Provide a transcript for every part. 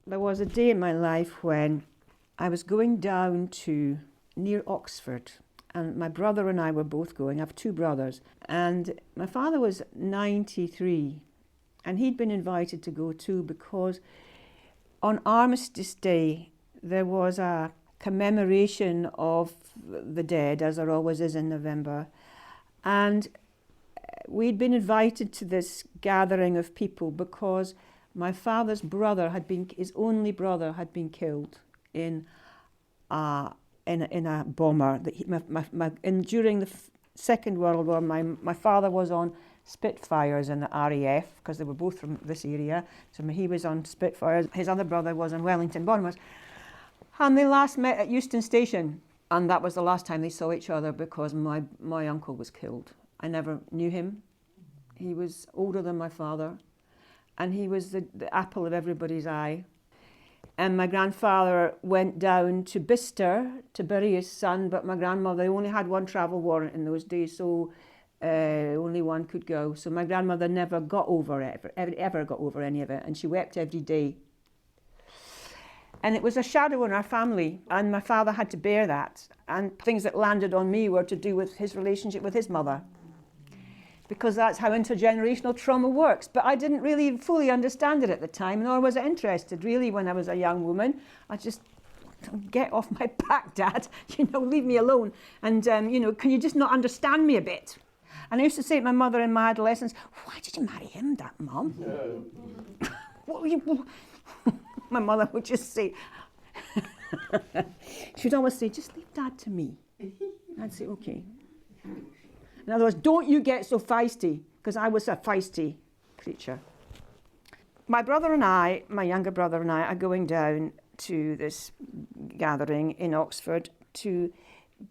There was a day in my life when I was going down to near Oxford, and my brother and I were both going. I have two brothers, and my father was 93, and he'd been invited to go too because on Armistice Day there was a commemoration of the dead, as there always is in November, and we'd been invited to this gathering of people because my father's brother his only brother had been killed in a bomber. During the Second World War, my father was on Spitfires in the RAF because they were both from this area. So he was on Spitfires. His other brother was on Wellington bombers, and they last met at Euston Station, and that was the last time they saw each other because my uncle was killed. I never knew him. He was older than my father, and he was the apple of everybody's eye. And my grandfather went down to Bicester to bury his son, but my grandmother only had one travel warrant in those days, so only one could go. So my grandmother never got over it, ever got over any of it, and she wept every day. And it was a shadow in our family, and my father had to bear that. And things that landed on me were to do with his relationship with his mother, because that's how intergenerational trauma works. But I didn't really fully understand it at the time, nor was I interested really when I was a young woman. I just, get off my back, Dad, leave me alone. And, can you just not understand me a bit? And I used to say to my mother in my adolescence, why did you marry him, that Mum? No. My mother would just say, she'd always say, just leave Dad to me. I'd say, okay. In other words, don't you get so feisty, because I was a feisty creature. My brother and I, my younger brother and I, are going down to this gathering in Oxford to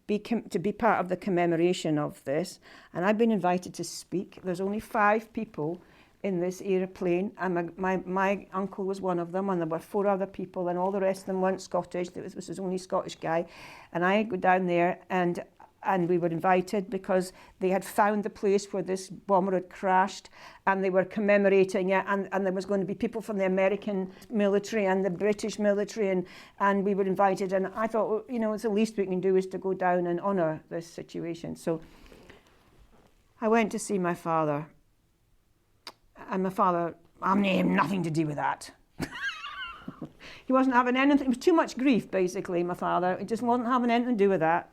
be part of the commemoration of this. And I've been invited to speak. There's only 5 people in this aeroplane, and my uncle was one of them, and there were 4 other people, and all the rest of them weren't Scottish. This was only a Scottish guy. And I go down there, and we were invited because they had found the place where this bomber had crashed, and they were commemorating it, and there was going to be people from the American military and the British military, and we were invited. And I thought, it's the least we can do is to go down and honour this situation. So I went to see my father, and my father, I'm nothing to do with that. He wasn't having anything. It was too much grief, basically, my father. He just wasn't having anything to do with that.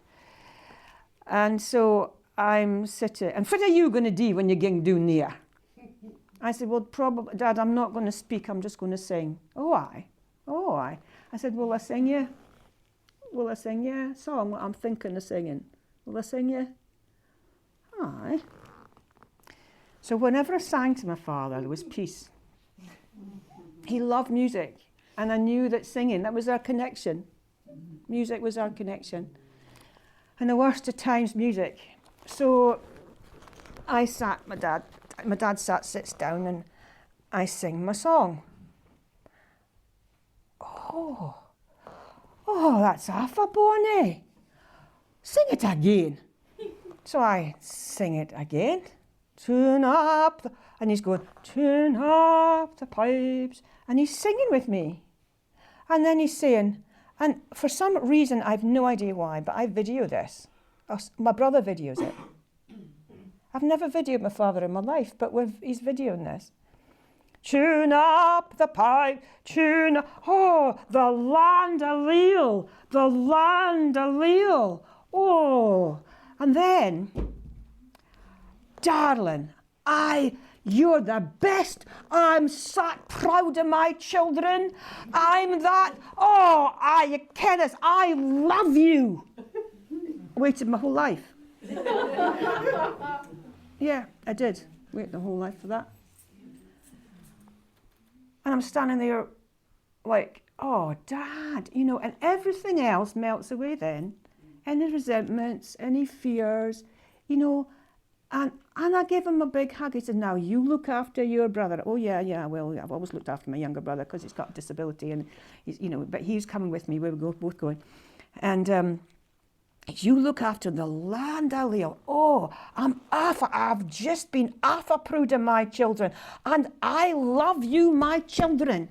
And so I'm sitting, and what are you going to do when you're getting down there? I said, well, probably, Dad, I'm not going to speak, I'm just going to sing. Oh, aye. I said, will I sing you? Will I sing you a song? I'm thinking of singing. Will I sing you? Aye. So whenever I sang to my father, there was peace. He loved music, and I knew that singing, that was our connection. Music was our connection. And the worst of times, music. So I sat, my dad sits down, and I sing my song. Oh, that's awful, Bonnie. Sing it again. So I sing it again. Tune up, and he's going, tune up the pipes. And he's singing with me. And then he's saying, and for some reason, I've no idea why, but I video this. My brother videos it. I've never videoed my father in my life, but he's videoing this. Tune up the pipe, tune up. Oh, the land allele, the land allele. Oh, and then, darling, you're the best. I'm so proud of my children. I'm that. Oh, you Kenneth, I love you. I waited my whole life. Yeah, I did. Wait the whole life for that. And I'm standing there like, oh, Dad, and everything else melts away then. Any resentments, any fears, And I gave him a big hug. He said, now you look after your brother. Oh, yeah, well, I've always looked after my younger brother because he's got a disability, and he's, but he's coming with me. We were both going. And you look after the land allele. Oh, I've just been proud of my children. And I love you, my children.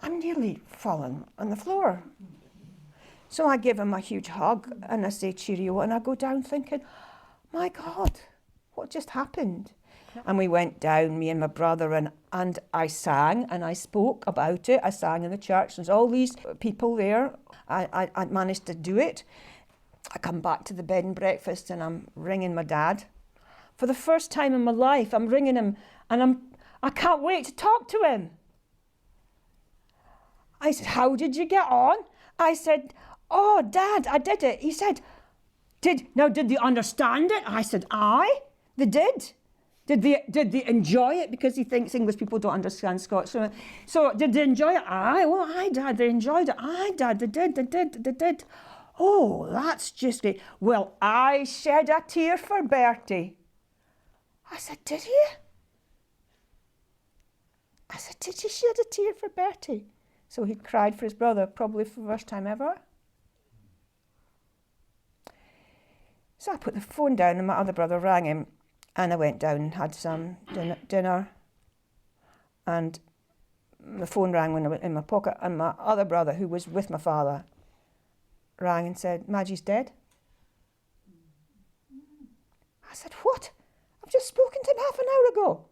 I'm nearly falling on the floor. So I give him a huge hug and I say cheerio, and I go down thinking, my God, what just happened? And we went down, me and my brother, and I sang and I spoke about it. I sang in the church. There's all these people there. I managed to do it. I come back to the bed and breakfast and I'm ringing my dad. For the first time in my life, I'm ringing him and I can't wait to talk to him. I said, how did you get on? I said, oh, Dad, I did it. He said, did they understand it? I said, aye, they did. Did they enjoy it? Because he thinks English people don't understand Scots. So did they enjoy it? Aye, well, aye, Dad, they enjoyed it. Aye, Dad, they did. Oh, that's just great. Well, I shed a tear for Bertie. I said, did you? I said, did you shed a tear for Bertie? So he cried for his brother, probably for the first time ever. So I put the phone down and my other brother rang him, and I went down and had some dinner. And the phone rang when I was in my pocket, and my other brother, who was with my father, rang and said, Madge's dead. I said, what? I've just spoken to him half an hour ago.